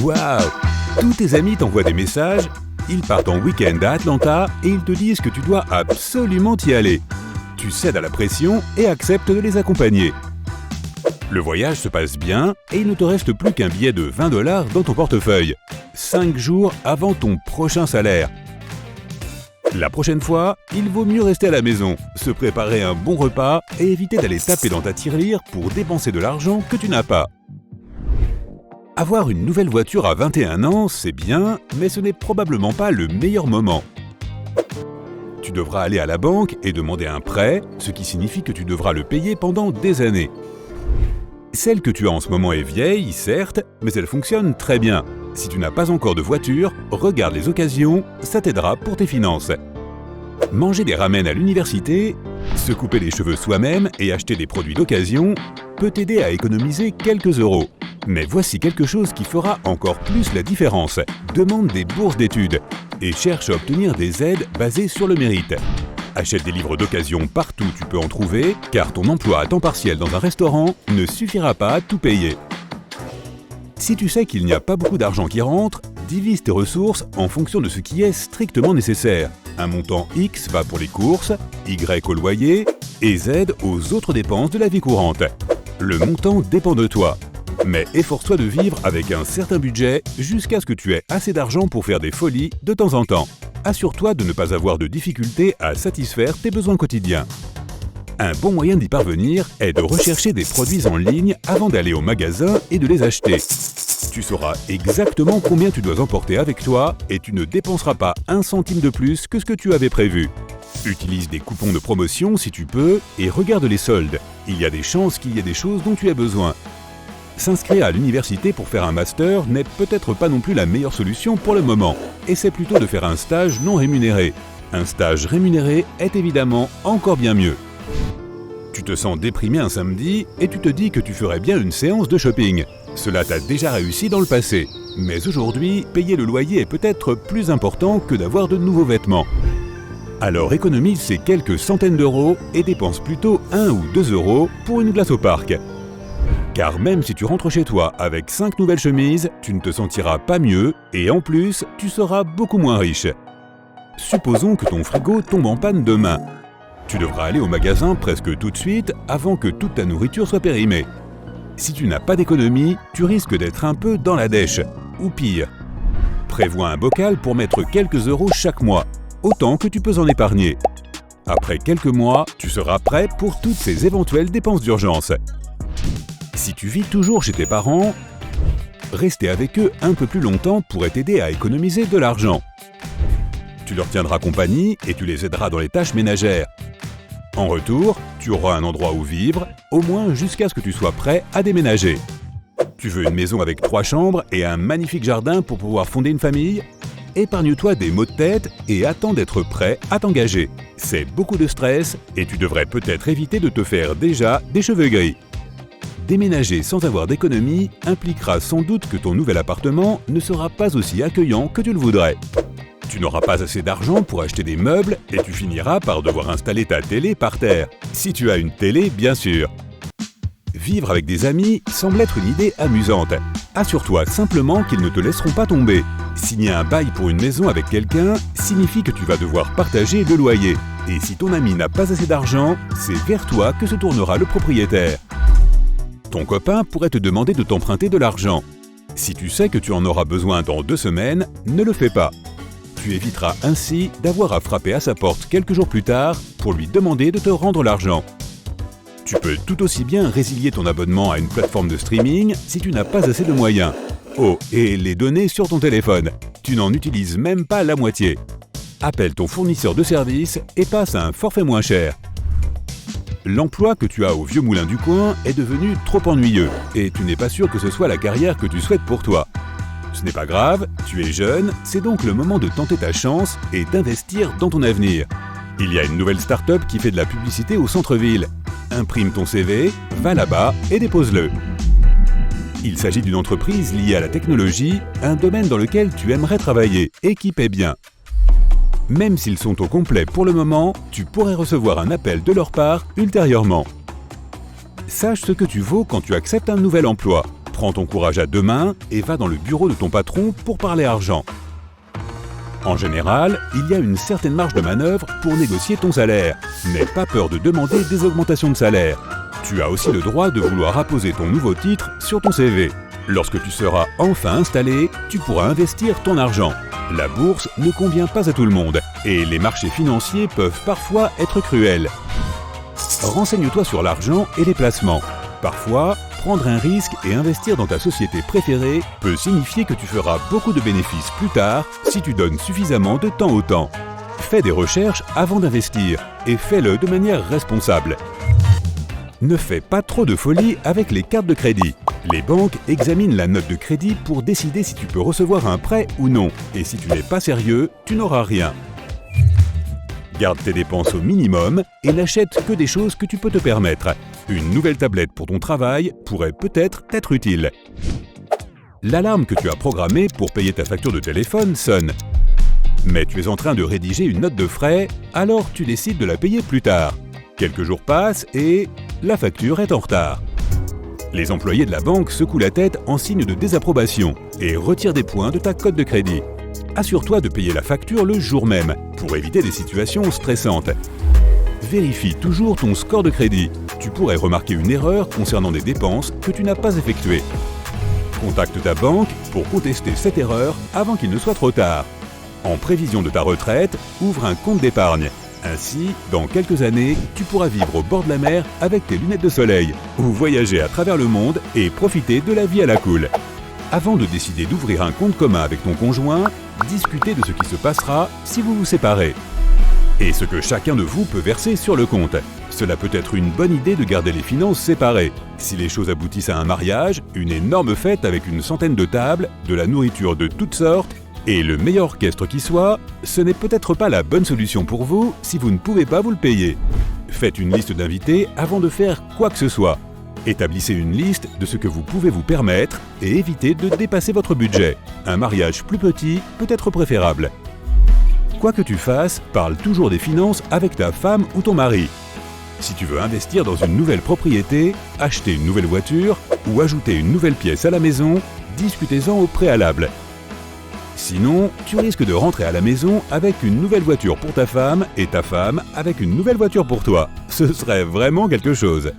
Waouh! Tous tes amis t'envoient des messages, ils partent en week-end à Atlanta et ils te disent que tu dois absolument y aller. Tu cèdes à la pression et acceptes de les accompagner. Le voyage se passe bien et il ne te reste plus qu'un billet de 20 $ dans ton portefeuille, 5 jours avant ton prochain salaire. La prochaine fois, il vaut mieux rester à la maison, se préparer un bon repas et éviter d'aller taper dans ta tirelire pour dépenser de l'argent que tu n'as pas. Avoir une nouvelle voiture à 21 ans, c'est bien, mais ce n'est probablement pas le meilleur moment. Tu devras aller à la banque et demander un prêt, ce qui signifie que tu devras le payer pendant des années. Celle que tu as en ce moment est vieille, certes, mais elle fonctionne très bien. Si tu n'as pas encore de voiture, regarde les occasions, ça t'aidera pour tes finances. Manger des ramen à l'université, se couper les cheveux soi-même et acheter des produits d'occasion peut t'aider à économiser quelques euros. Mais voici quelque chose qui fera encore plus la différence. Demande des bourses d'études et cherche à obtenir des aides basées sur le mérite. Achète des livres d'occasion partout où tu peux en trouver, car ton emploi à temps partiel dans un restaurant ne suffira pas à tout payer. Si tu sais qu'il n'y a pas beaucoup d'argent qui rentre, divise tes ressources en fonction de ce qui est strictement nécessaire. Un montant X va pour les courses, Y au loyer et Z aux autres dépenses de la vie courante. Le montant dépend de toi. Mais efforce-toi de vivre avec un certain budget jusqu'à ce que tu aies assez d'argent pour faire des folies de temps en temps. Assure-toi de ne pas avoir de difficultés à satisfaire tes besoins quotidiens. Un bon moyen d'y parvenir est de rechercher des produits en ligne avant d'aller au magasin et de les acheter. Tu sauras exactement combien tu dois emporter avec toi et tu ne dépenseras pas un centime de plus que ce que tu avais prévu. Utilise des coupons de promotion si tu peux et regarde les soldes. Il y a des chances qu'il y ait des choses dont tu aies besoin. S'inscrire à l'université pour faire un master n'est peut-être pas non plus la meilleure solution pour le moment. Essaie plutôt de faire un stage non rémunéré. Un stage rémunéré est évidemment encore bien mieux. Tu te sens déprimé un samedi et tu te dis que tu ferais bien une séance de shopping. Cela t'a déjà réussi dans le passé. Mais aujourd'hui, payer le loyer est peut-être plus important que d'avoir de nouveaux vêtements. Alors économise ces quelques centaines d'euros et dépense plutôt 1 ou 2 euros pour une glace au parc. Car même si tu rentres chez toi avec 5 nouvelles chemises, tu ne te sentiras pas mieux et en plus, tu seras beaucoup moins riche. Supposons que ton frigo tombe en panne demain. Tu devras aller au magasin presque tout de suite avant que toute ta nourriture soit périmée. Si tu n'as pas d'économie, tu risques d'être un peu dans la dèche, ou pire. Prévois un bocal pour mettre quelques euros chaque mois, autant que tu peux en épargner. Après quelques mois, tu seras prêt pour toutes ces éventuelles dépenses d'urgence. Si tu vis toujours chez tes parents, rester avec eux un peu plus longtemps pourrait t'aider à économiser de l'argent. Tu leur tiendras compagnie et tu les aideras dans les tâches ménagères. En retour, tu auras un endroit où vivre, au moins jusqu'à ce que tu sois prêt à déménager. Tu veux une maison avec 3 chambres et un magnifique jardin pour pouvoir fonder une famille? Épargne-toi des maux de tête et attends d'être prêt à t'engager. C'est beaucoup de stress et tu devrais peut-être éviter de te faire déjà des cheveux gris. Déménager sans avoir d'économie impliquera sans doute que ton nouvel appartement ne sera pas aussi accueillant que tu le voudrais. Tu n'auras pas assez d'argent pour acheter des meubles et tu finiras par devoir installer ta télé par terre. Si tu as une télé, bien sûr. Vivre avec des amis semble être une idée amusante. Assure-toi simplement qu'ils ne te laisseront pas tomber. Signer un bail pour une maison avec quelqu'un signifie que tu vas devoir partager le loyer. Et si ton ami n'a pas assez d'argent, c'est vers toi que se tournera le propriétaire. Ton copain pourrait te demander de t'emprunter de l'argent. Si tu sais que tu en auras besoin dans 2 semaines, ne le fais pas. Tu éviteras ainsi d'avoir à frapper à sa porte quelques jours plus tard pour lui demander de te rendre l'argent. Tu peux tout aussi bien résilier ton abonnement à une plateforme de streaming si tu n'as pas assez de moyens. Oh, et les données sur ton téléphone. Tu n'en utilises même pas la moitié. Appelle ton fournisseur de services et passe à un forfait moins cher. L'emploi que tu as au vieux moulin du coin est devenu trop ennuyeux et tu n'es pas sûr que ce soit la carrière que tu souhaites pour toi. Ce n'est pas grave, tu es jeune, c'est donc le moment de tenter ta chance et d'investir dans ton avenir. Il y a une nouvelle start-up qui fait de la publicité au centre-ville. Imprime ton CV, va là-bas et dépose-le. Il s'agit d'une entreprise liée à la technologie, un domaine dans lequel tu aimerais travailler et qui paie bien. Même s'ils sont au complet pour le moment, tu pourrais recevoir un appel de leur part ultérieurement. Sache ce que tu vaux quand tu acceptes un nouvel emploi. Prends ton courage à deux mains et va dans le bureau de ton patron pour parler argent. En général, il y a une certaine marge de manœuvre pour négocier ton salaire. N'aie pas peur de demander des augmentations de salaire. Tu as aussi le droit de vouloir apposer ton nouveau titre sur ton CV. Lorsque tu seras enfin installé, tu pourras investir ton argent. La bourse ne convient pas à tout le monde et les marchés financiers peuvent parfois être cruels. Renseigne-toi sur l'argent et les placements. Parfois, prendre un risque et investir dans ta société préférée peut signifier que tu feras beaucoup de bénéfices plus tard si tu donnes suffisamment de temps au temps. Fais des recherches avant d'investir et fais-le de manière responsable. Ne fais pas trop de folie avec les cartes de crédit. Les banques examinent la note de crédit pour décider si tu peux recevoir un prêt ou non. Et si tu n'es pas sérieux, tu n'auras rien. Garde tes dépenses au minimum et n'achète que des choses que tu peux te permettre. Une nouvelle tablette pour ton travail pourrait peut-être t'être utile. L'alarme que tu as programmée pour payer ta facture de téléphone sonne. Mais tu es en train de rédiger une note de frais, alors tu décides de la payer plus tard. Quelques jours passent et la facture est en retard. Les employés de la banque secouent la tête en signe de désapprobation et retirent des points de ta cote de crédit. Assure-toi de payer la facture le jour même pour éviter des situations stressantes. Vérifie toujours ton score de crédit. Tu pourrais remarquer une erreur concernant des dépenses que tu n'as pas effectuées. Contacte ta banque pour contester cette erreur avant qu'il ne soit trop tard. En prévision de ta retraite, ouvre un compte d'épargne. Ainsi, dans quelques années, tu pourras vivre au bord de la mer avec tes lunettes de soleil ou voyager à travers le monde et profiter de la vie à la cool. Avant de décider d'ouvrir un compte commun avec ton conjoint, discutez de ce qui se passera si vous vous séparez et ce que chacun de vous peut verser sur le compte. Cela peut être une bonne idée de garder les finances séparées. Si les choses aboutissent à un mariage, une énorme fête avec une centaine de tables, de la nourriture de toutes sortes et le meilleur orchestre qui soit, ce n'est peut-être pas la bonne solution pour vous si vous ne pouvez pas vous le payer. Faites une liste d'invités avant de faire quoi que ce soit. Établissez une liste de ce que vous pouvez vous permettre et évitez de dépasser votre budget. Un mariage plus petit peut être préférable. Quoi que tu fasses, parle toujours des finances avec ta femme ou ton mari. Si tu veux investir dans une nouvelle propriété, acheter une nouvelle voiture ou ajouter une nouvelle pièce à la maison, discutez-en au préalable. Sinon, tu risques de rentrer à la maison avec une nouvelle voiture pour ta femme et ta femme avec une nouvelle voiture pour toi. Ce serait vraiment quelque chose.